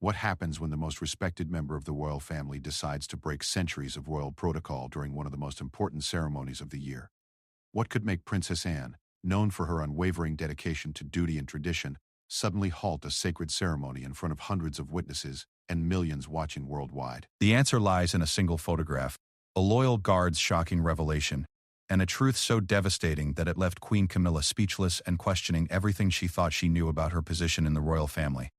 What happens when the most respected member of the royal family decides to break centuries of royal protocol during one of the most important ceremonies of the year? What could make Princess Anne, known for her unwavering dedication to duty and tradition, suddenly halt a sacred ceremony in front of hundreds of witnesses and millions watching worldwide? The answer lies in a single photograph, a loyal guard's shocking revelation, and a truth so devastating that it left Queen Camilla speechless and questioning everything she thought she knew about her position in the royal family.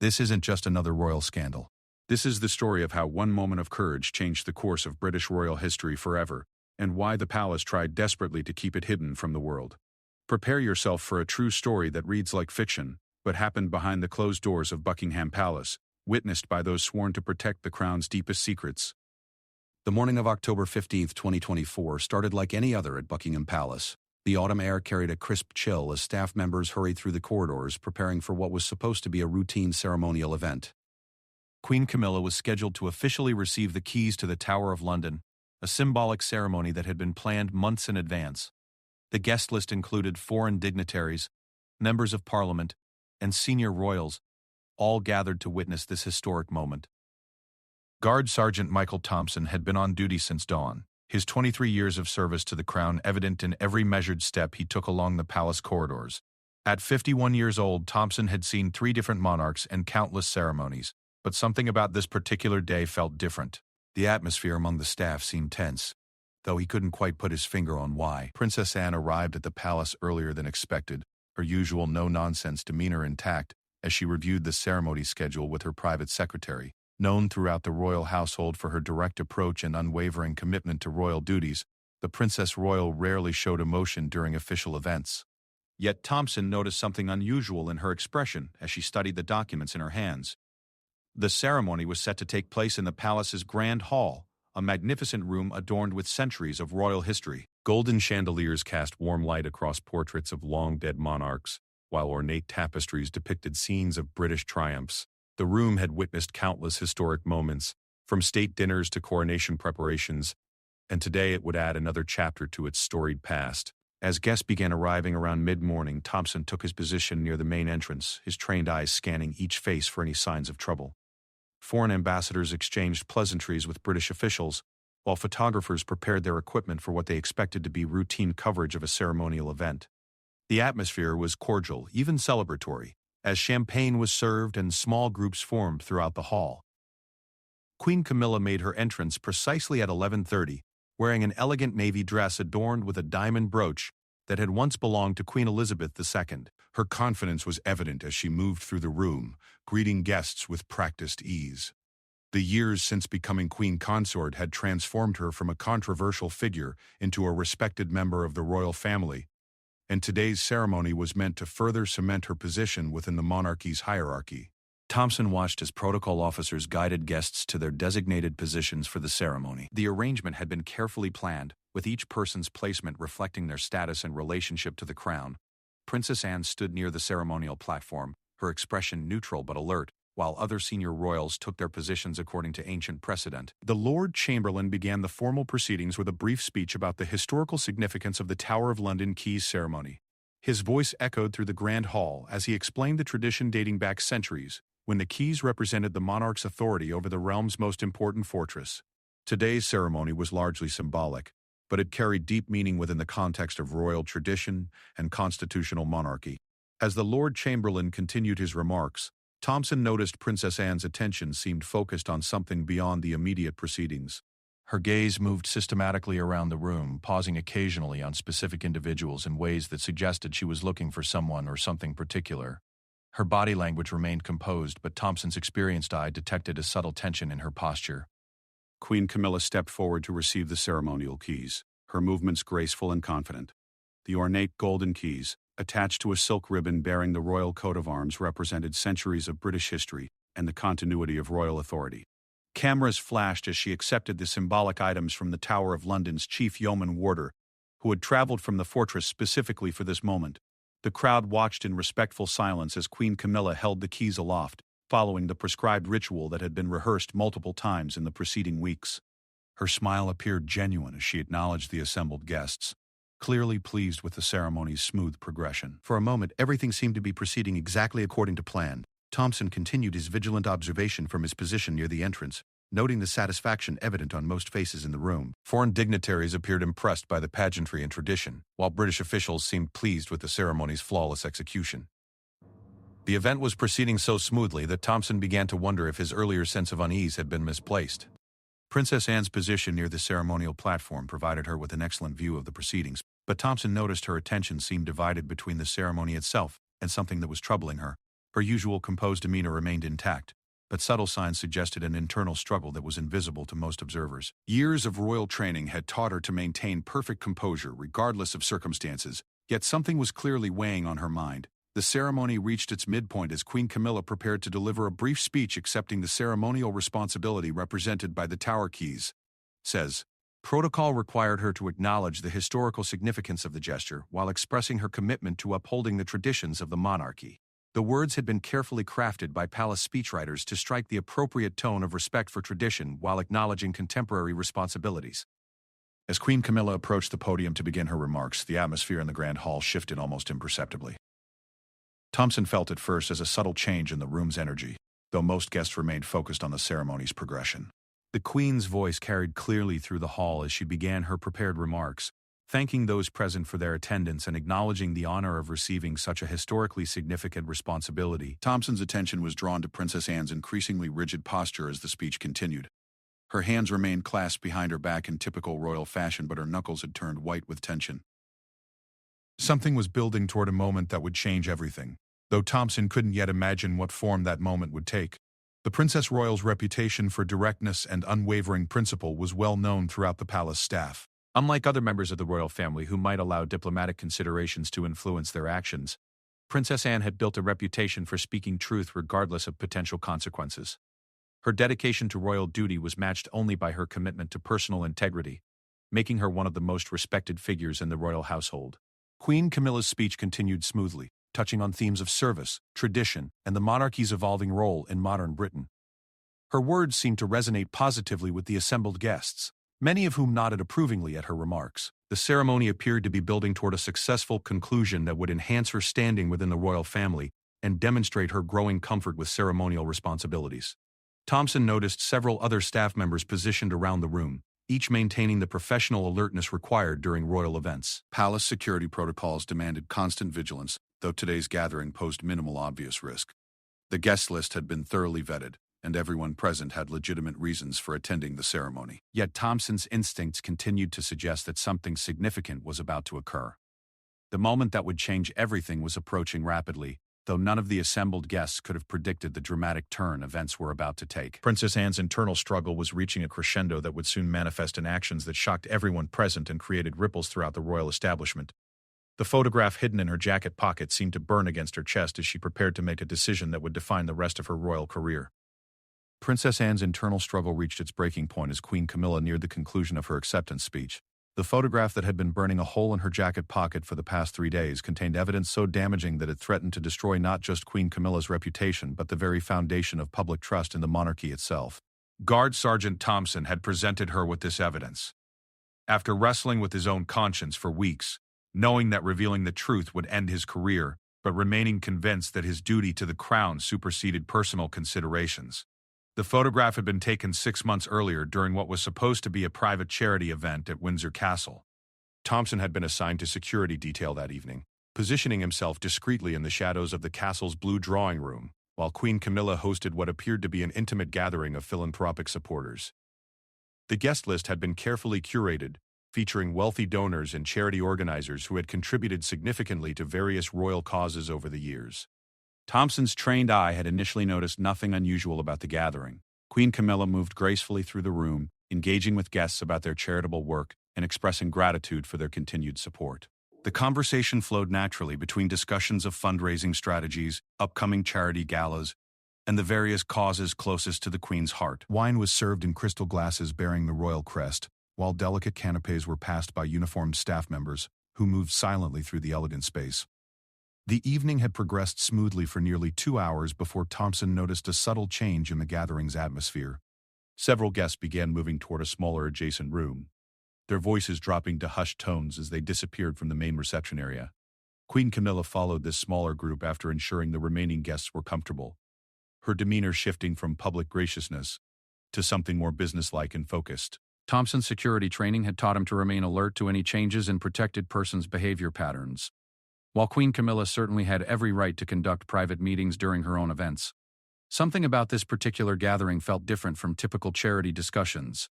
This isn't just another royal scandal. This is the story of how one moment of courage changed the course of British royal history forever, and why the palace tried desperately to keep it hidden from the world. Prepare yourself for a true story that reads like fiction, but happened behind the closed doors of Buckingham Palace, witnessed by those sworn to protect the crown's deepest secrets. The morning of October 15, 2024 started like any other at Buckingham Palace. The autumn air carried a crisp chill as staff members hurried through the corridors preparing for what was supposed to be a routine ceremonial event. Queen Camilla was scheduled to officially receive the keys to the Tower of London, a symbolic ceremony that had been planned months in advance. The guest list included foreign dignitaries, members of parliament, and senior royals, all gathered to witness this historic moment. Guard Sergeant Michael Thompson had been on duty since dawn, his 23 years of service to the crown evident in every measured step he took along the palace corridors. At 51 years old, Thompson had seen 3 different monarchs and countless ceremonies, but something about this particular day felt different. The atmosphere among the staff seemed tense, though he couldn't quite put his finger on why. Princess Anne arrived at the palace earlier than expected, her usual no-nonsense demeanor intact as she reviewed the ceremony schedule with her private secretary. Known throughout the royal household for her direct approach and unwavering commitment to royal duties, the Princess Royal rarely showed emotion during official events. Yet Thompson noticed something unusual in her expression as she studied the documents in her hands. The ceremony was set to take place in the palace's Grand Hall, a magnificent room adorned with centuries of royal history. Golden chandeliers cast warm light across portraits of long-dead monarchs, while ornate tapestries depicted scenes of British triumphs. The room had witnessed countless historic moments, from state dinners to coronation preparations, and today it would add another chapter to its storied past. As guests began arriving around mid-morning, Thompson took his position near the main entrance, his trained eyes scanning each face for any signs of trouble. Foreign ambassadors exchanged pleasantries with British officials, while photographers prepared their equipment for what they expected to be routine coverage of a ceremonial event. The atmosphere was cordial, even celebratory, as champagne was served and small groups formed throughout the hall. Queen Camilla made her entrance precisely at 11:30, wearing an elegant navy dress adorned with a diamond brooch that had once belonged to Queen Elizabeth II. Her confidence was evident as she moved through the room, greeting guests with practiced ease. The years since becoming queen consort had transformed her from a controversial figure into a respected member of the royal family, and today's ceremony was meant to further cement her position within the monarchy's hierarchy. Thompson watched as protocol officers guided guests to their designated positions for the ceremony. The arrangement had been carefully planned, with each person's placement reflecting their status and relationship to the crown. Princess Anne stood near the ceremonial platform, her expression neutral but alert, while other senior royals took their positions according to ancient precedent. The Lord Chamberlain began the formal proceedings with a brief speech about the historical significance of the Tower of London keys ceremony. His voice echoed through the Grand Hall as he explained the tradition dating back centuries, when the keys represented the monarch's authority over the realm's most important fortress. Today's ceremony was largely symbolic, but it carried deep meaning within the context of royal tradition and constitutional monarchy. As the Lord Chamberlain continued his remarks, Thompson noticed Princess Anne's attention seemed focused on something beyond the immediate proceedings. Her gaze moved systematically around the room, pausing occasionally on specific individuals in ways that suggested she was looking for someone or something particular. Her body language remained composed, but Thompson's experienced eye detected a subtle tension in her posture. Queen Camilla stepped forward to receive the ceremonial keys, her movements graceful and confident. The ornate golden keys, attached to a silk ribbon bearing the royal coat of arms, represented centuries of British history and the continuity of royal authority. Cameras flashed as she accepted the symbolic items from the Tower of London's chief yeoman warder, who had traveled from the fortress specifically for this moment. The crowd watched in respectful silence as Queen Camilla held the keys aloft, following the prescribed ritual that had been rehearsed multiple times in the preceding weeks. Her smile appeared genuine as she acknowledged the assembled guests, clearly pleased with the ceremony's smooth progression. For a moment, everything seemed to be proceeding exactly according to plan. Thompson continued his vigilant observation from his position near the entrance, noting the satisfaction evident on most faces in the room. Foreign dignitaries appeared impressed by the pageantry and tradition, while British officials seemed pleased with the ceremony's flawless execution. The event was proceeding so smoothly that Thompson began to wonder if his earlier sense of unease had been misplaced. Princess Anne's position near the ceremonial platform provided her with an excellent view of the proceedings, but Thompson noticed her attention seemed divided between the ceremony itself and something that was troubling her. Her usual composed demeanor remained intact, but subtle signs suggested an internal struggle that was invisible to most observers. Years of royal training had taught her to maintain perfect composure regardless of circumstances, yet something was clearly weighing on her mind. The ceremony reached its midpoint as Queen Camilla prepared to deliver a brief speech accepting the ceremonial responsibility represented by the Tower Keys. Says, protocol required her to acknowledge the historical significance of the gesture while expressing her commitment to upholding the traditions of the monarchy. The words had been carefully crafted by palace speechwriters to strike the appropriate tone of respect for tradition while acknowledging contemporary responsibilities. As Queen Camilla approached the podium to begin her remarks, the atmosphere in the Grand Hall shifted almost imperceptibly. Thompson felt at first as a subtle change in the room's energy, though most guests remained focused on the ceremony's progression. The Queen's voice carried clearly through the hall as she began her prepared remarks, thanking those present for their attendance and acknowledging the honor of receiving such a historically significant responsibility. Thompson's attention was drawn to Princess Anne's increasingly rigid posture as the speech continued. Her hands remained clasped behind her back in typical royal fashion, but her knuckles had turned white with tension. Something was building toward a moment that would change everything, though Thompson couldn't yet imagine what form that moment would take. The Princess Royal's reputation for directness and unwavering principle was well known throughout the palace staff. Unlike other members of the royal family who might allow diplomatic considerations to influence their actions, Princess Anne had built a reputation for speaking truth regardless of potential consequences. Her dedication to royal duty was matched only by her commitment to personal integrity, making her one of the most respected figures in the royal household. Queen Camilla's speech continued smoothly, touching on themes of service, tradition, and the monarchy's evolving role in modern Britain. Her words seemed to resonate positively with the assembled guests, many of whom nodded approvingly at her remarks. The ceremony appeared to be building toward a successful conclusion that would enhance her standing within the royal family and demonstrate her growing comfort with ceremonial responsibilities. Thompson noticed several other staff members positioned around the room, each maintaining the professional alertness required during royal events. Palace security protocols demanded constant vigilance, though today's gathering posed minimal obvious risk. The guest list had been thoroughly vetted, and everyone present had legitimate reasons for attending the ceremony. Yet Thompson's instincts continued to suggest that something significant was about to occur. The moment that would change everything was approaching rapidly, though none of the assembled guests could have predicted the dramatic turn events were about to take. Princess Anne's internal struggle was reaching a crescendo that would soon manifest in actions that shocked everyone present and created ripples throughout the royal establishment. The photograph hidden in her jacket pocket seemed to burn against her chest as she prepared to make a decision that would define the rest of her royal career. Princess Anne's internal struggle reached its breaking point as Queen Camilla neared the conclusion of her acceptance speech. The photograph that had been burning a hole in her jacket pocket for the past 3 days contained evidence so damaging that it threatened to destroy not just Queen Camilla's reputation but the very foundation of public trust in the monarchy itself. Guard Sergeant Thompson had presented her with this evidence. After wrestling with his own conscience for weeks, knowing that revealing the truth would end his career, but remaining convinced that his duty to the crown superseded personal considerations. The photograph had been taken 6 months earlier during what was supposed to be a private charity event at Windsor Castle. Thompson had been assigned to security detail that evening, positioning himself discreetly in the shadows of the castle's blue drawing room, while Queen Camilla hosted what appeared to be an intimate gathering of philanthropic supporters. The guest list had been carefully curated, featuring wealthy donors and charity organizers who had contributed significantly to various royal causes over the years. Thompson's trained eye had initially noticed nothing unusual about the gathering. Queen Camilla moved gracefully through the room, engaging with guests about their charitable work and expressing gratitude for their continued support. The conversation flowed naturally between discussions of fundraising strategies, upcoming charity galas, and the various causes closest to the Queen's heart. Wine was served in crystal glasses bearing the royal crest, while delicate canapes were passed by uniformed staff members, who moved silently through the elegant space. The evening had progressed smoothly for nearly 2 hours before Thompson noticed a subtle change in the gathering's atmosphere. Several guests began moving toward a smaller adjacent room, their voices dropping to hushed tones as they disappeared from the main reception area. Queen Camilla followed this smaller group after ensuring the remaining guests were comfortable, her demeanor shifting from public graciousness to something more businesslike and focused. Thompson's security training had taught him to remain alert to any changes in protected persons' behavior patterns. While Queen Camilla certainly had every right to conduct private meetings during her own events, something about this particular gathering felt different from typical charity discussions.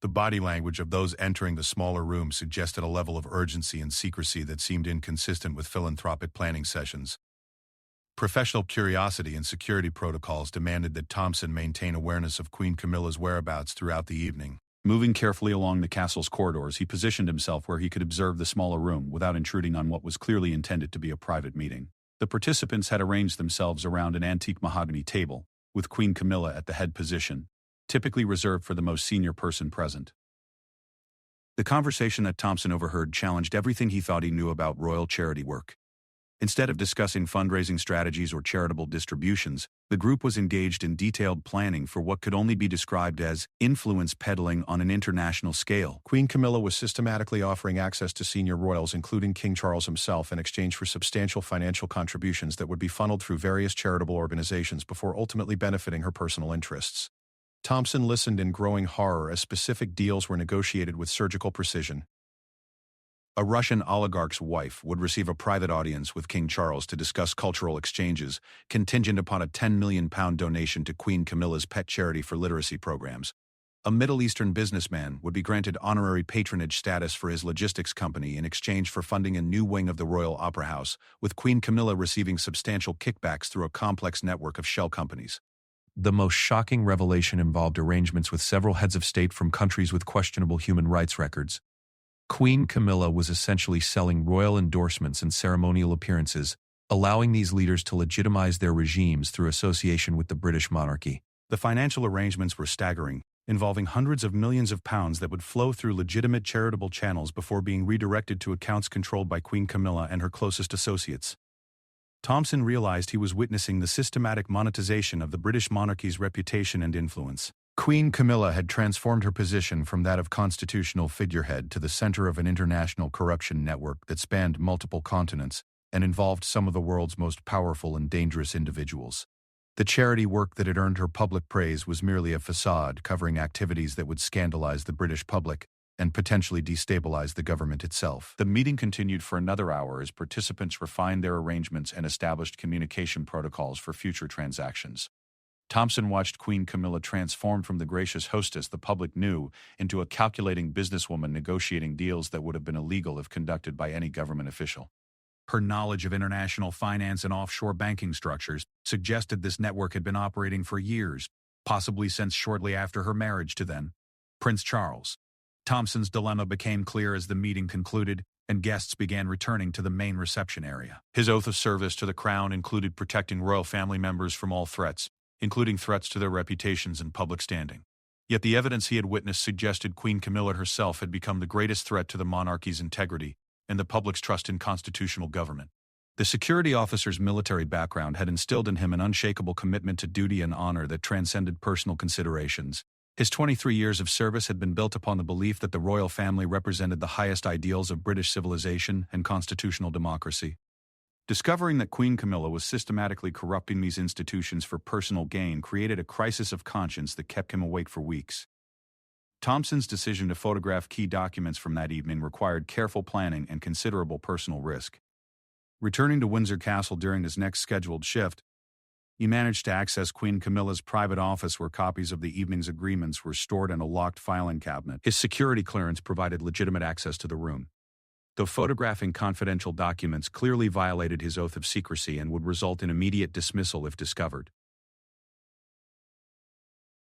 The body language of those entering the smaller room suggested a level of urgency and secrecy that seemed inconsistent with philanthropic planning sessions. Professional curiosity and security protocols demanded that Thompson maintain awareness of Queen Camilla's whereabouts throughout the evening. Moving carefully along the castle's corridors, he positioned himself where he could observe the smaller room without intruding on what was clearly intended to be a private meeting. The participants had arranged themselves around an antique mahogany table, with Queen Camilla at the head position, typically reserved for the most senior person present. The conversation that Thompson overheard challenged everything he thought he knew about royal charity work. Instead of discussing fundraising strategies or charitable distributions, the group was engaged in detailed planning for what could only be described as influence peddling on an international scale. Queen Camilla was systematically offering access to senior royals, including King Charles himself, in exchange for substantial financial contributions that would be funneled through various charitable organizations before ultimately benefiting her personal interests. Thompson listened in growing horror as specific deals were negotiated with surgical precision. A Russian oligarch's wife would receive a private audience with King Charles to discuss cultural exchanges, contingent upon a £10 million donation to Queen Camilla's pet charity for literacy programs. A Middle Eastern businessman would be granted honorary patronage status for his logistics company in exchange for funding a new wing of the Royal Opera House, with Queen Camilla receiving substantial kickbacks through a complex network of shell companies. The most shocking revelation involved arrangements with several heads of state from countries with questionable human rights records. Queen Camilla was essentially selling royal endorsements and ceremonial appearances, allowing these leaders to legitimize their regimes through association with the British monarchy. The financial arrangements were staggering, involving hundreds of millions of pounds that would flow through legitimate charitable channels before being redirected to accounts controlled by Queen Camilla and her closest associates. Thompson realized he was witnessing the systematic monetization of the British monarchy's reputation and influence. Queen Camilla had transformed her position from that of constitutional figurehead to the center of an international corruption network that spanned multiple continents and involved some of the world's most powerful and dangerous individuals. The charity work that had earned her public praise was merely a facade covering activities that would scandalize the British public and potentially destabilize the government itself. The meeting continued for another hour as participants refined their arrangements and established communication protocols for future transactions. Thompson watched Queen Camilla transform from the gracious hostess the public knew into a calculating businesswoman negotiating deals that would have been illegal if conducted by any government official. Her knowledge of international finance and offshore banking structures suggested this network had been operating for years, possibly since shortly after her marriage to then Prince Charles. Thompson's dilemma became clear as the meeting concluded and guests began returning to the main reception area. His oath of service to the crown included protecting royal family members from all threats, including threats to their reputations and public standing. Yet the evidence he had witnessed suggested Queen Camilla herself had become the greatest threat to the monarchy's integrity and the public's trust in constitutional government. The security officer's military background had instilled in him an unshakable commitment to duty and honor that transcended personal considerations. His 23 years of service had been built upon the belief that the royal family represented the highest ideals of British civilization and constitutional democracy. Discovering that Queen Camilla was systematically corrupting these institutions for personal gain created a crisis of conscience that kept him awake for weeks. Thompson's decision to photograph key documents from that evening required careful planning and considerable personal risk. Returning to Windsor Castle during his next scheduled shift, he managed to access Queen Camilla's private office where copies of the evening's agreements were stored in a locked filing cabinet. His security clearance provided legitimate access to the room, though photographing confidential documents clearly violated his oath of secrecy and would result in immediate dismissal if discovered.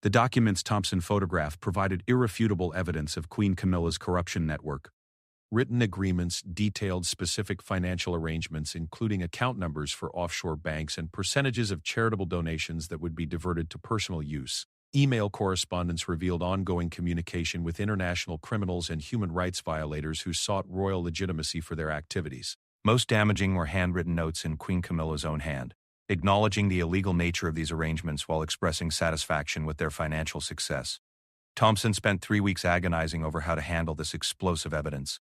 The documents Thompson photographed provided irrefutable evidence of Queen Camilla's corruption network. Written agreements detailed specific financial arrangements, including account numbers for offshore banks and percentages of charitable donations that would be diverted to personal use. Email correspondence revealed ongoing communication with international criminals and human rights violators who sought royal legitimacy for their activities. Most damaging were handwritten notes in Queen Camilla's own hand, acknowledging the illegal nature of these arrangements while expressing satisfaction with their financial success. Thompson spent 3 weeks agonizing over how to handle this explosive evidence.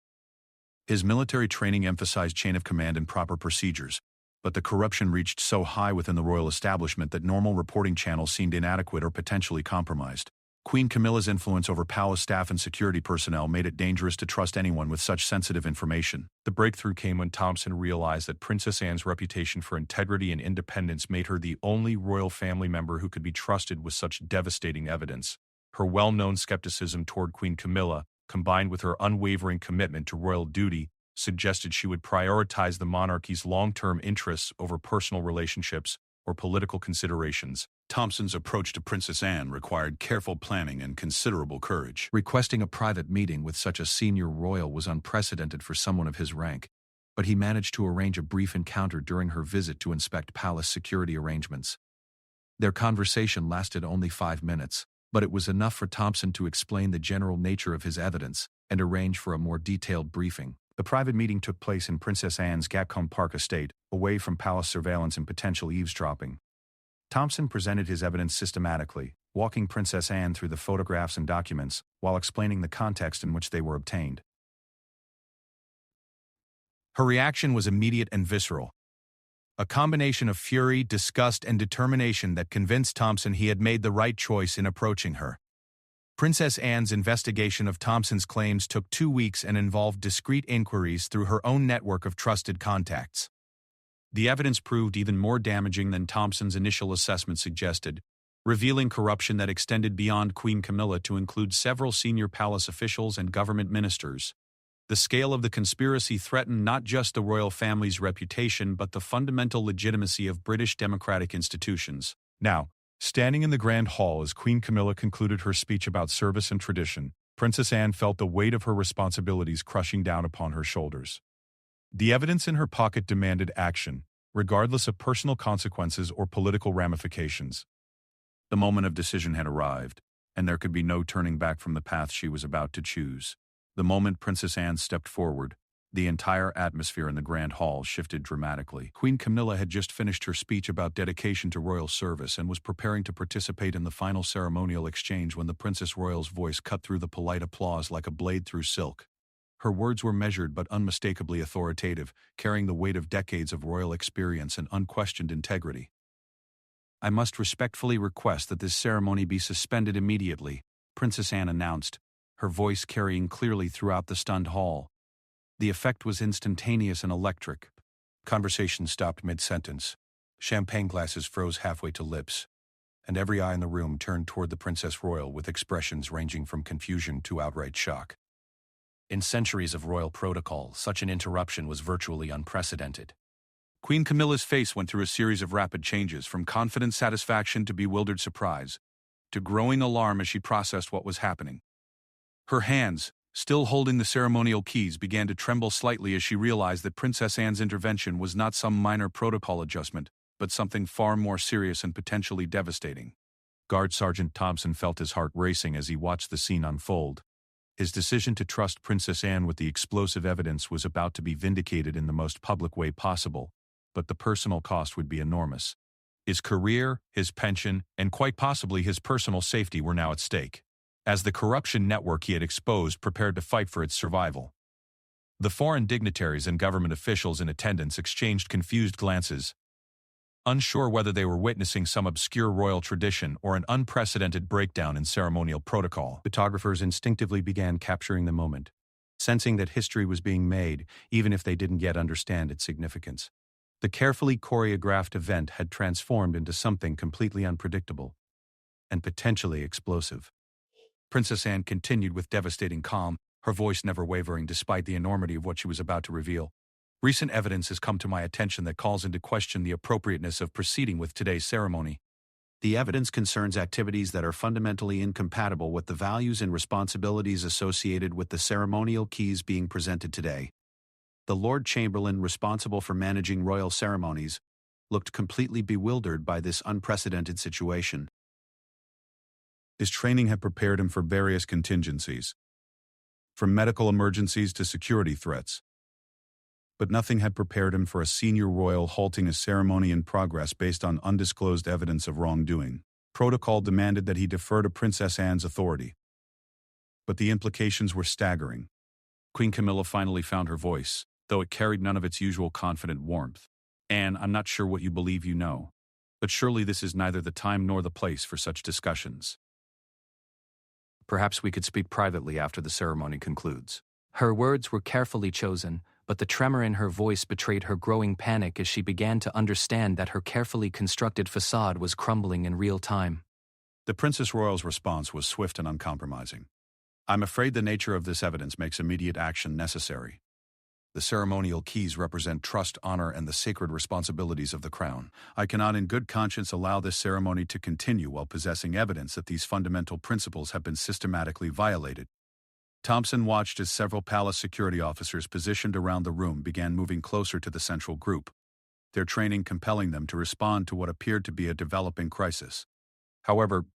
His military training emphasized chain of command and proper procedures, But the corruption reached so high within the royal establishment that normal reporting channels seemed inadequate or potentially compromised. Queen Camilla's influence over palace staff and security personnel made it dangerous to trust anyone with such sensitive information. The breakthrough came when Thompson realized that Princess Anne's reputation for integrity and independence made her the only royal family member who could be trusted with such devastating evidence. Her well-known skepticism toward Queen Camilla, combined with her unwavering commitment to royal duty, suggested she would prioritize the monarchy's long-term interests over personal relationships or political considerations. Thompson's approach to Princess Anne required careful planning and considerable courage. Requesting a private meeting with such a senior royal was unprecedented for someone of his rank, but he managed to arrange a brief encounter during her visit to inspect palace security arrangements. Their conversation lasted only 5 minutes, but it was enough for Thompson to explain the general nature of his evidence and arrange for a more detailed briefing. The private meeting took place in Princess Anne's Gatcombe Park estate, away from palace surveillance and potential eavesdropping. Thompson presented his evidence systematically, walking Princess Anne through the photographs and documents, while explaining the context in which they were obtained. Her reaction was immediate and visceral. A combination of fury, disgust, and determination that convinced Thompson he had made the right choice in approaching her. Princess Anne's investigation of Thompson's claims took 2 weeks and involved discreet inquiries through her own network of trusted contacts. The evidence proved even more damaging than Thompson's initial assessment suggested, revealing corruption that extended beyond Queen Camilla to include several senior palace officials and government ministers. The scale of the conspiracy threatened not just the royal family's reputation but the fundamental legitimacy of British democratic institutions. Now, standing in the Grand Hall as Queen Camilla concluded her speech about service and tradition, Princess Anne felt the weight of her responsibilities crushing down upon her shoulders. The evidence in her pocket demanded action, regardless of personal consequences or political ramifications. The moment of decision had arrived, and there could be no turning back from the path she was about to choose. The moment Princess Anne stepped forward, the entire atmosphere in the Grand Hall shifted dramatically. Queen Camilla had just finished her speech about dedication to royal service and was preparing to participate in the final ceremonial exchange when the Princess Royal's voice cut through the polite applause like a blade through silk. Her words were measured but unmistakably authoritative, carrying the weight of decades of royal experience and unquestioned integrity. "I must respectfully request that this ceremony be suspended immediately," Princess Anne announced, her voice carrying clearly throughout the stunned hall. The effect was instantaneous and electric. Conversation stopped mid-sentence. Champagne glasses froze halfway to lips, and every eye in the room turned toward the Princess Royal with expressions ranging from confusion to outright shock. In centuries of royal protocol, such an interruption was virtually unprecedented. Queen Camilla's face went through a series of rapid changes, from confident satisfaction to bewildered surprise, to growing alarm as she processed what was happening. Her hands, still holding the ceremonial keys, began to tremble slightly as she realized that Princess Anne's intervention was not some minor protocol adjustment, but something far more serious and potentially devastating. Guard Sergeant Thompson felt his heart racing as he watched the scene unfold. His decision to trust Princess Anne with the explosive evidence was about to be vindicated in the most public way possible, but the personal cost would be enormous. His career, his pension, and quite possibly his personal safety were now at stake, as the corruption network he had exposed prepared to fight for its survival. The foreign dignitaries and government officials in attendance exchanged confused glances, unsure whether they were witnessing some obscure royal tradition or an unprecedented breakdown in ceremonial protocol. Photographers instinctively began capturing the moment, sensing that history was being made, even if they didn't yet understand its significance. The carefully choreographed event had transformed into something completely unpredictable and potentially explosive. Princess Anne continued with devastating calm, her voice never wavering despite the enormity of what she was about to reveal. "Recent evidence has come to my attention that calls into question the appropriateness of proceeding with today's ceremony. The evidence concerns activities that are fundamentally incompatible with the values and responsibilities associated with the ceremonial keys being presented today." The Lord Chamberlain, responsible for managing royal ceremonies, looked completely bewildered by this unprecedented situation. His training had prepared him for various contingencies, from medical emergencies to security threats. But nothing had prepared him for a senior royal halting a ceremony in progress based on undisclosed evidence of wrongdoing. Protocol demanded that he defer to Princess Anne's authority. But the implications were staggering. Queen Camilla finally found her voice, though it carried none of its usual confident warmth. Anne, I'm not sure what you believe you know, but surely this is neither the time nor the place for such discussions. Perhaps we could speak privately after the ceremony concludes. Her words were carefully chosen, but the tremor in her voice betrayed her growing panic as she began to understand that her carefully constructed facade was crumbling in real time. The Princess Royal's response was swift and uncompromising. I'm afraid the nature of this evidence makes immediate action necessary. The ceremonial keys represent trust, honor, and the sacred responsibilities of the crown. I cannot in good conscience allow this ceremony to continue while possessing evidence that these fundamental principles have been systematically violated. Thompson watched as several palace security officers positioned around the room began moving closer to the central group, their training compelling them to respond to what appeared to be a developing crisis. However,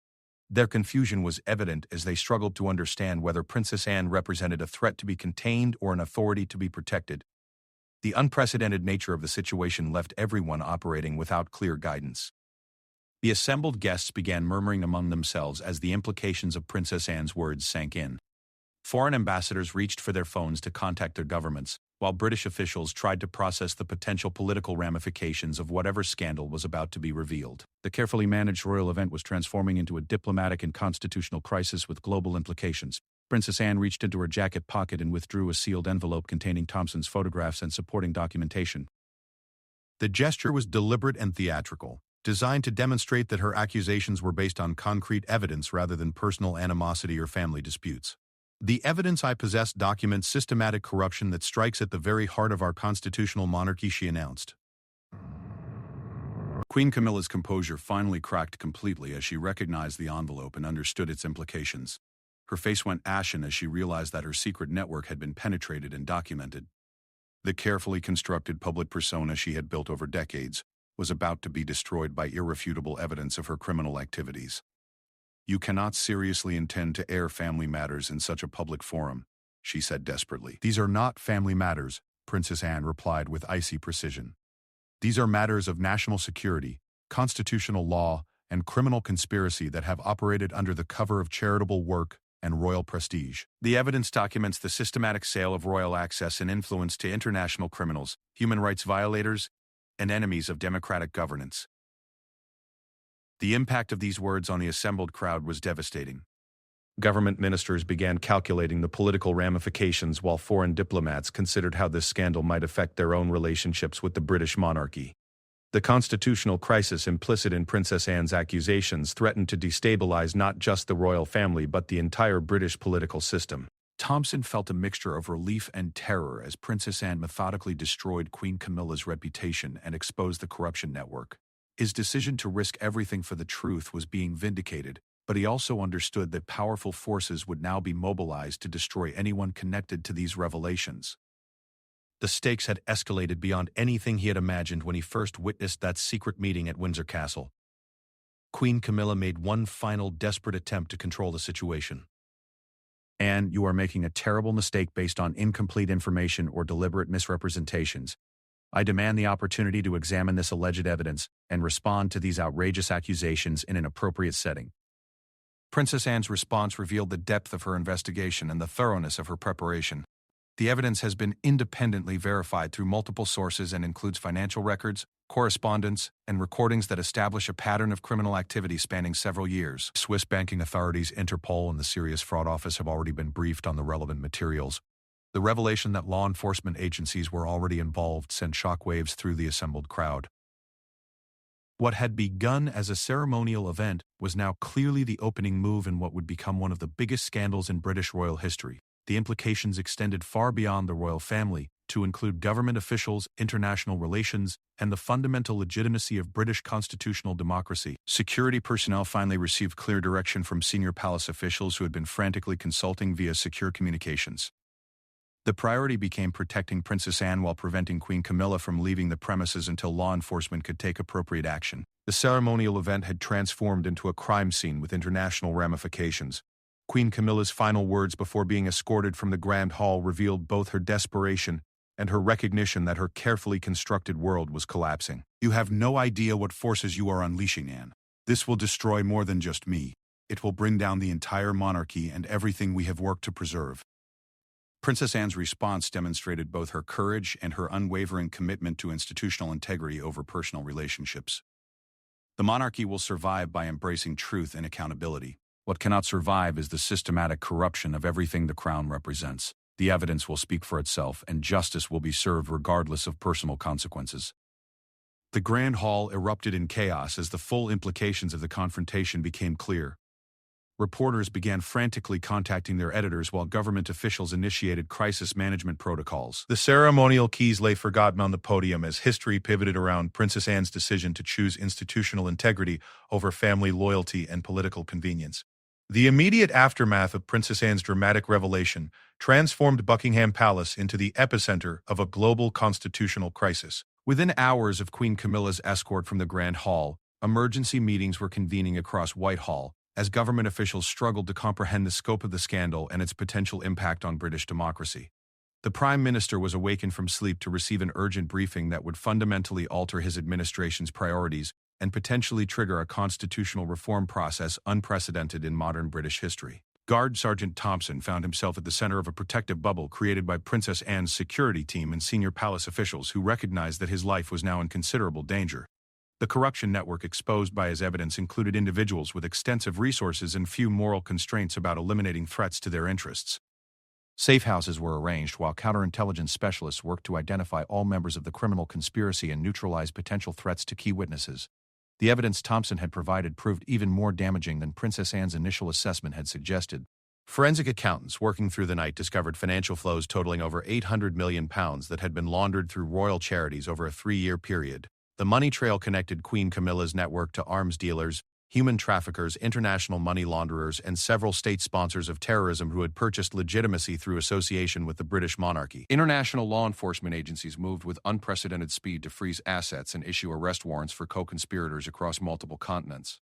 their confusion was evident as they struggled to understand whether Princess Anne represented a threat to be contained or an authority to be protected. The unprecedented nature of the situation left everyone operating without clear guidance. The assembled guests began murmuring among themselves as the implications of Princess Anne's words sank in. Foreign ambassadors reached for their phones to contact their governments, while British officials tried to process the potential political ramifications of whatever scandal was about to be revealed. The carefully managed royal event was transforming into a diplomatic and constitutional crisis with global implications. Princess Anne reached into her jacket pocket and withdrew a sealed envelope containing Thompson's photographs and supporting documentation. The gesture was deliberate and theatrical, designed to demonstrate that her accusations were based on concrete evidence rather than personal animosity or family disputes. The evidence I possess documents systematic corruption that strikes at the very heart of our constitutional monarchy, she announced. Queen Camilla's composure finally cracked completely as she recognized the envelope and understood its implications. Her face went ashen as she realized that her secret network had been penetrated and documented. The carefully constructed public persona she had built over decades was about to be destroyed by irrefutable evidence of her criminal activities. You cannot seriously intend to air family matters in such a public forum, she said desperately. These are not family matters, Princess Anne replied with icy precision. These are matters of national security, constitutional law, and criminal conspiracy that have operated under the cover of charitable work and royal prestige. The evidence documents the systematic sale of royal access and influence to international criminals, human rights violators, and enemies of democratic governance. The impact of these words on the assembled crowd was devastating. Government ministers began calculating the political ramifications while foreign diplomats considered how this scandal might affect their own relationships with the British monarchy. The constitutional crisis implicit in Princess Anne's accusations threatened to destabilize not just the royal family but the entire British political system. Thompson felt a mixture of relief and terror as Princess Anne methodically destroyed Queen Camilla's reputation and exposed the corruption network. His decision to risk everything for the truth was being vindicated, but he also understood that powerful forces would now be mobilized to destroy anyone connected to these revelations. The stakes had escalated beyond anything he had imagined when he first witnessed that secret meeting at Windsor Castle. Queen Camilla made one final desperate attempt to control the situation. Anne, you are making a terrible mistake based on incomplete information or deliberate misrepresentations. I demand the opportunity to examine this alleged evidence and respond to these outrageous accusations in an appropriate setting. Princess Anne's response revealed the depth of her investigation and the thoroughness of her preparation. The evidence has been independently verified through multiple sources and includes financial records, correspondence, and recordings that establish a pattern of criminal activity spanning several years. Swiss banking authorities, Interpol, and the Serious Fraud Office have already been briefed on the relevant materials. The revelation that law enforcement agencies were already involved sent shockwaves through the assembled crowd. What had begun as a ceremonial event was now clearly the opening move in what would become one of the biggest scandals in British royal history. The implications extended far beyond the royal family, to include government officials, international relations, and the fundamental legitimacy of British constitutional democracy. Security personnel finally received clear direction from senior palace officials who had been frantically consulting via secure communications. The priority became protecting Princess Anne while preventing Queen Camilla from leaving the premises until law enforcement could take appropriate action. The ceremonial event had transformed into a crime scene with international ramifications. Queen Camilla's final words before being escorted from the Grand Hall revealed both her desperation and her recognition that her carefully constructed world was collapsing. You have no idea what forces you are unleashing, Anne. This will destroy more than just me. It will bring down the entire monarchy and everything we have worked to preserve. Princess Anne's response demonstrated both her courage and her unwavering commitment to institutional integrity over personal relationships. The monarchy will survive by embracing truth and accountability. What cannot survive is the systematic corruption of everything the crown represents. The evidence will speak for itself, and justice will be served regardless of personal consequences. The Grand Hall erupted in chaos as the full implications of the confrontation became clear. Reporters began frantically contacting their editors while government officials initiated crisis management protocols. The ceremonial keys lay forgotten on the podium as history pivoted around Princess Anne's decision to choose institutional integrity over family loyalty and political convenience. The immediate aftermath of Princess Anne's dramatic revelation transformed Buckingham Palace into the epicenter of a global constitutional crisis. Within hours of Queen Camilla's escort from the Grand Hall, emergency meetings were convening across Whitehall, as government officials struggled to comprehend the scope of the scandal and its potential impact on British democracy. The Prime Minister was awakened from sleep to receive an urgent briefing that would fundamentally alter his administration's priorities and potentially trigger a constitutional reform process unprecedented in modern British history. Guard Sergeant Thompson found himself at the center of a protective bubble created by Princess Anne's security team and senior palace officials who recognized that his life was now in considerable danger. The corruption network exposed by his evidence included individuals with extensive resources and few moral constraints about eliminating threats to their interests. Safe houses were arranged while counterintelligence specialists worked to identify all members of the criminal conspiracy and neutralize potential threats to key witnesses. The evidence Thompson had provided proved even more damaging than Princess Anne's initial assessment had suggested. Forensic accountants working through the night discovered financial flows totaling over £800 million that had been laundered through royal charities over a 3-year period. The money trail connected Queen Camilla's network to arms dealers, human traffickers, international money launderers, and several state sponsors of terrorism who had purchased legitimacy through association with the British monarchy. International law enforcement agencies moved with unprecedented speed to freeze assets and issue arrest warrants for co-conspirators across multiple continents.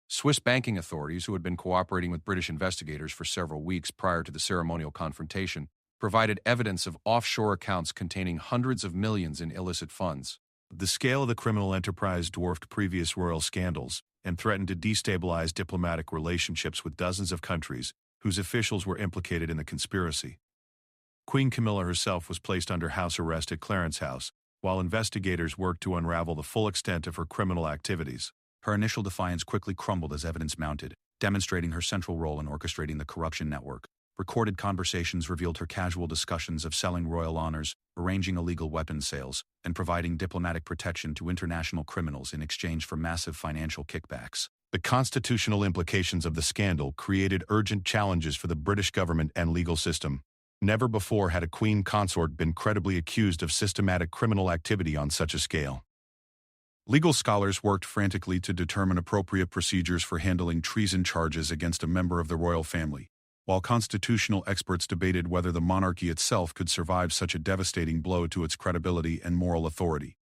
Swiss banking authorities, who had been cooperating with British investigators for several weeks prior to the ceremonial confrontation, provided evidence of offshore accounts containing hundreds of millions in illicit funds. The scale of the criminal enterprise dwarfed previous royal scandals and threatened to destabilize diplomatic relationships with dozens of countries whose officials were implicated in the conspiracy. Queen Camilla herself was placed under house arrest at Clarence House, while investigators worked to unravel the full extent of her criminal activities. Her initial defiance quickly crumbled as evidence mounted, demonstrating her central role in orchestrating the corruption network. Recorded conversations revealed her casual discussions of selling royal honors, arranging illegal weapons sales, and providing diplomatic protection to international criminals in exchange for massive financial kickbacks. The constitutional implications of the scandal created urgent challenges for the British government and legal system. Never before had a queen consort been credibly accused of systematic criminal activity on such a scale. Legal scholars worked frantically to determine appropriate procedures for handling treason charges against a member of the royal family, while constitutional experts debated whether the monarchy itself could survive such a devastating blow to its credibility and moral authority.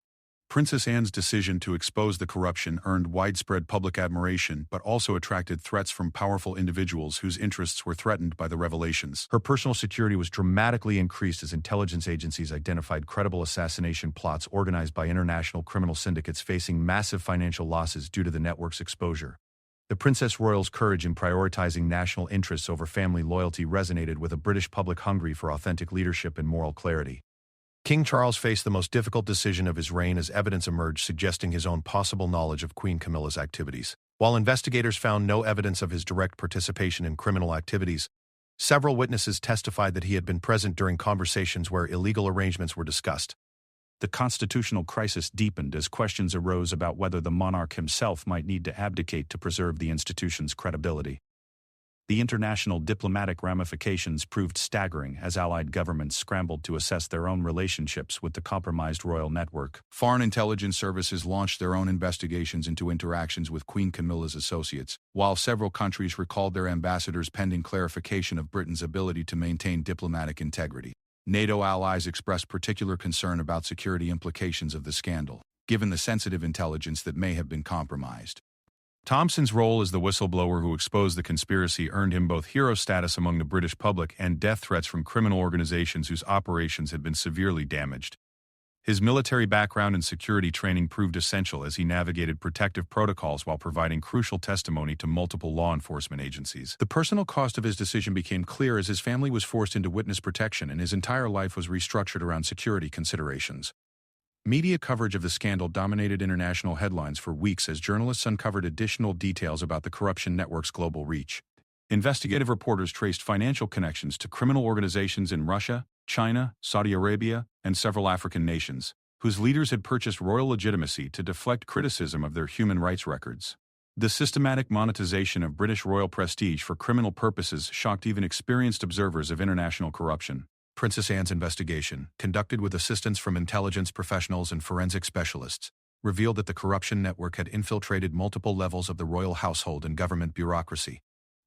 Princess Anne's decision to expose the corruption earned widespread public admiration but also attracted threats from powerful individuals whose interests were threatened by the revelations. Her personal security was dramatically increased as intelligence agencies identified credible assassination plots organized by international criminal syndicates facing massive financial losses due to the network's exposure. The Princess Royal's courage in prioritizing national interests over family loyalty resonated with a British public hungry for authentic leadership and moral clarity. King Charles faced the most difficult decision of his reign as evidence emerged suggesting his own possible knowledge of Queen Camilla's activities. While investigators found no evidence of his direct participation in criminal activities, several witnesses testified that he had been present during conversations where illegal arrangements were discussed. The constitutional crisis deepened as questions arose about whether the monarch himself might need to abdicate to preserve the institution's credibility. The international diplomatic ramifications proved staggering as allied governments scrambled to assess their own relationships with the compromised royal network. Foreign intelligence services launched their own investigations into interactions with Queen Camilla's associates, while several countries recalled their ambassadors pending clarification of Britain's ability to maintain diplomatic integrity. NATO allies expressed particular concern about security implications of the scandal, given the sensitive intelligence that may have been compromised. Thompson's role as the whistleblower who exposed the conspiracy earned him both hero status among the British public and death threats from criminal organizations whose operations had been severely damaged. His military background and security training proved essential as he navigated protective protocols while providing crucial testimony to multiple law enforcement agencies. The personal cost of his decision became clear as his family was forced into witness protection and his entire life was restructured around security considerations. Media coverage of the scandal dominated international headlines for weeks as journalists uncovered additional details about the corruption network's global reach. Investigative reporters traced financial connections to criminal organizations in Russia, China, Saudi Arabia, and several African nations, whose leaders had purchased royal legitimacy to deflect criticism of their human rights records. The systematic monetization of British royal prestige for criminal purposes shocked even experienced observers of international corruption. Princess Anne's investigation, conducted with assistance from intelligence professionals and forensic specialists, revealed that the corruption network had infiltrated multiple levels of the royal household and government bureaucracy.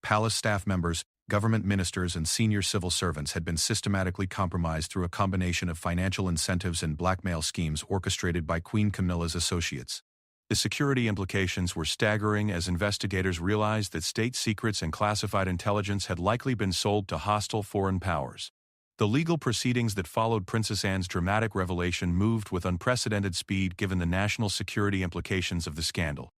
Palace staff members, government ministers, and senior civil servants had been systematically compromised through a combination of financial incentives and blackmail schemes orchestrated by Queen Camilla's associates. The security implications were staggering as investigators realized that state secrets and classified intelligence had likely been sold to hostile foreign powers. The legal proceedings that followed Princess Anne's dramatic revelation moved with unprecedented speed given the national security implications of the scandal.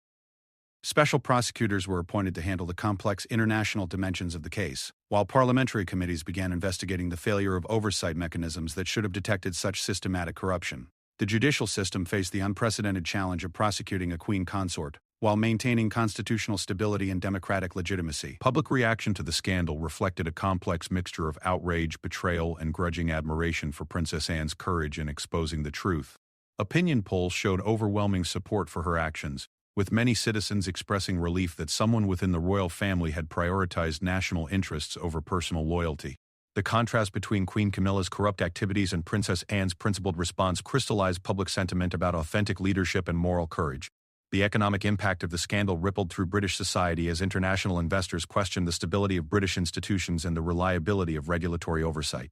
Special prosecutors were appointed to handle the complex international dimensions of the case, while parliamentary committees began investigating the failure of oversight mechanisms that should have detected such systematic corruption. The judicial system faced the unprecedented challenge of prosecuting a queen consort, while maintaining constitutional stability and democratic legitimacy. Public reaction to the scandal reflected a complex mixture of outrage, betrayal, and grudging admiration for Princess Anne's courage in exposing the truth. Opinion polls showed overwhelming support for her actions, with many citizens expressing relief that someone within the royal family had prioritized national interests over personal loyalty. The contrast between Queen Camilla's corrupt activities and Princess Anne's principled response crystallized public sentiment about authentic leadership and moral courage. The economic impact of the scandal rippled through British society as international investors questioned the stability of British institutions and the reliability of regulatory oversight.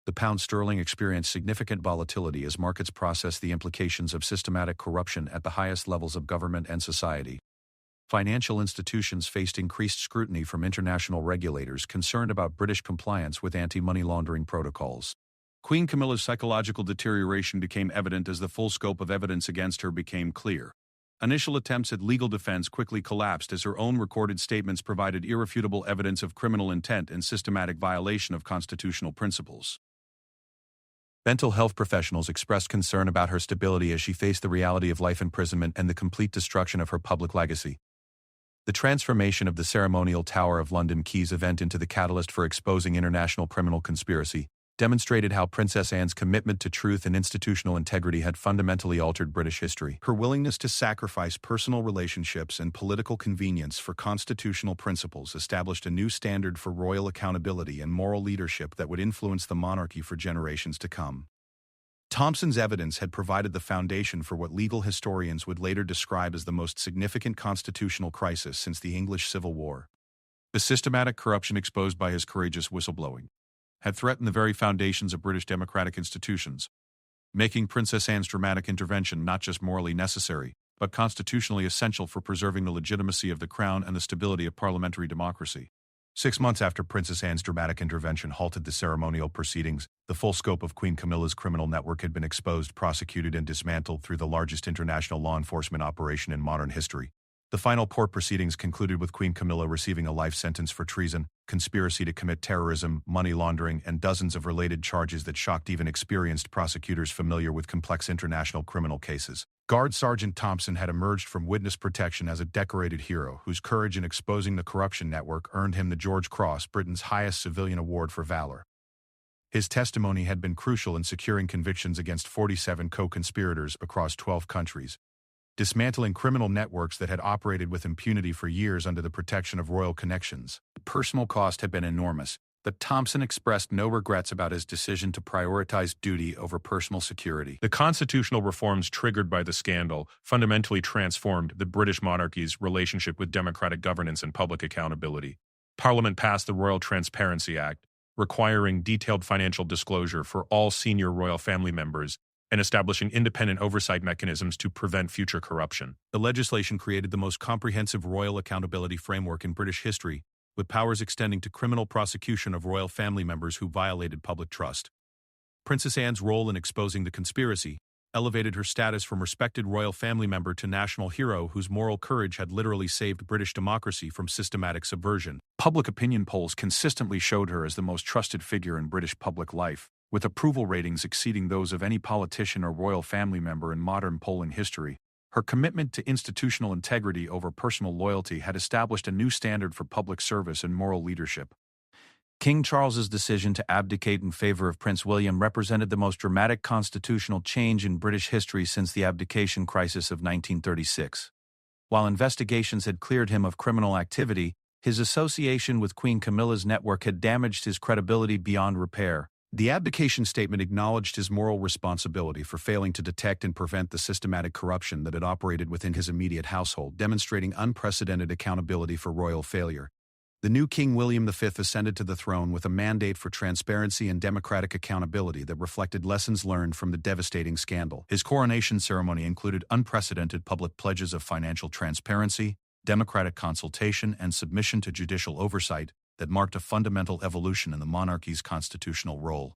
The pound sterling experienced significant volatility as markets processed the implications of systematic corruption at the highest levels of government and society. Financial institutions faced increased scrutiny from international regulators concerned about British compliance with anti-money laundering protocols. Queen Camilla's psychological deterioration became evident as the full scope of evidence against her became clear. Initial attempts at legal defense quickly collapsed as her own recorded statements provided irrefutable evidence of criminal intent and systematic violation of constitutional principles. Mental health professionals expressed concern about her stability as she faced the reality of life imprisonment and the complete destruction of her public legacy. The transformation of the ceremonial Tower of London Keys event into the catalyst for exposing international criminal conspiracy demonstrated how Princess Anne's commitment to truth and institutional integrity had fundamentally altered British history. Her willingness to sacrifice personal relationships and political convenience for constitutional principles established a new standard for royal accountability and moral leadership that would influence the monarchy for generations to come. Thompson's evidence had provided the foundation for what legal historians would later describe as the most significant constitutional crisis since the English Civil War. The systematic corruption exposed by his courageous whistleblowing had threatened the very foundations of British democratic institutions, making Princess Anne's dramatic intervention not just morally necessary, but constitutionally essential for preserving the legitimacy of the crown and the stability of parliamentary democracy. 6 months after Princess Anne's dramatic intervention halted the ceremonial proceedings, the full scope of Queen Camilla's criminal network had been exposed, prosecuted, and dismantled through the largest international law enforcement operation in modern history. The final court proceedings concluded with Queen Camilla receiving a life sentence for treason, conspiracy to commit terrorism, money laundering, and dozens of related charges that shocked even experienced prosecutors familiar with complex international criminal cases. Guard Sergeant Thompson had emerged from witness protection as a decorated hero whose courage in exposing the corruption network earned him the George Cross, Britain's highest civilian award for valor. His testimony had been crucial in securing convictions against 47 co-conspirators across 12 countries, dismantling criminal networks that had operated with impunity for years under the protection of royal connections. The personal cost had been enormous, but Thompson expressed no regrets about his decision to prioritize duty over personal security. The constitutional reforms triggered by the scandal fundamentally transformed the British monarchy's relationship with democratic governance and public accountability. Parliament passed the Royal Transparency Act, requiring detailed financial disclosure for all senior royal family members and establishing independent oversight mechanisms to prevent future corruption. The legislation created the most comprehensive royal accountability framework in British history, with powers extending to criminal prosecution of royal family members who violated public trust. Princess Anne's role in exposing the conspiracy elevated her status from respected royal family member to national hero whose moral courage had literally saved British democracy from systematic subversion. Public opinion polls consistently showed her as the most trusted figure in British public life, with approval ratings exceeding those of any politician or royal family member in modern polling history. Her commitment to institutional integrity over personal loyalty had established a new standard for public service and moral leadership. King Charles's decision to abdicate in favor of Prince William represented the most dramatic constitutional change in British history since the abdication crisis of 1936. While investigations had cleared him of criminal activity, his association with Queen Camilla's network had damaged his credibility beyond repair. The abdication statement acknowledged his moral responsibility for failing to detect and prevent the systematic corruption that had operated within his immediate household, demonstrating unprecedented accountability for royal failure. The new King William V ascended to the throne with a mandate for transparency and democratic accountability that reflected lessons learned from the devastating scandal. His coronation ceremony included unprecedented public pledges of financial transparency, democratic consultation, and submission to judicial oversight that marked a fundamental evolution in the monarchy's constitutional role.